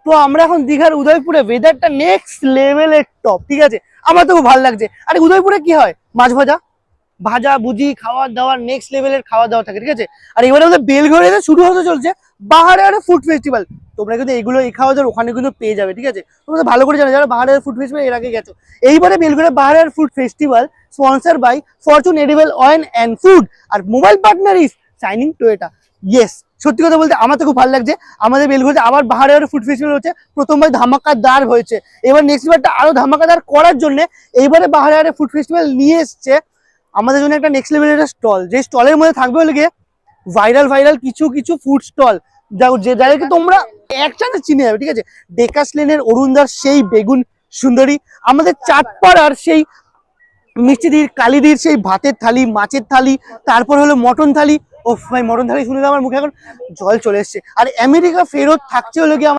তো আমরা এখন দীঘার উদয়পুরে, ওয়েদারটা নেক্সট লেভেলের টপ, ঠিক আছে, আমার তো খুব ভালো লাগছে। আর উদয়পুরে কি হয়, মাছ ভাজা, ভাজা ভুজি, খাওয়া দাওয়ার নেক্সট লেভেলের খাওয়া দাওয়া থাকে, ঠিক আছে। আর এবারে আমাদের বেলঘড়িতে শুরু হতে চলছে বাহারে ফুড ফেস্টিভ্যাল। তোমরা কিন্তু এগুলো এই খাওয়া দাওয়ার ওখানে কিন্তু পেয়ে যাবে, ঠিক আছে। তোমরা ভালো করে জানো যারা বাহারে ফুড ফেস্টিভ্যাল এর আগে গেছো। এইবারে বেলঘড়িয়া বাহারে food festival sponsor by Fortune edible oil and food, R mobile partner is shining Toyota. Yes, সত্যি কথা বলতে আমার তো খুব ভালো লাগছে। আমাদের বেলঘড়িতে আবার বাহারের ফুড ফেস্টিভ্যাল হচ্ছে, প্রথমবার ধামাকাদার হয়েছে, এবার নেক্সট বারটা আরো ধামাকাদার করার জন্য এইবারে বাহারের ফুড ফেস্টিভ্যাল নিয়ে এসছে আমাদের জন্য একটা নেক্সট লেভেলের একটা স্টল। যে স্টলের মধ্যে থাকবে হলে গিয়ে ভাইরাল কিছু কিছু ফুড স্টল, যাদেরকে তোমরা এক চান্সে চিনে যাবে, ঠিক আছে। ডেকাস লেনের অরুণদার সেই বেগুন সুন্দরী, আমাদের চাটপাড়ার সেই মিষ্টিদির কালিদির সেই ভাতের থালি, মাছের থালি, তারপর হলো মটন থালি। ও ভাই, মটন থালি শুনে আমার মুখে এখন জল চলে এসছে। আর আমেরিকা ফেরত থাকছে হলো গিয়ে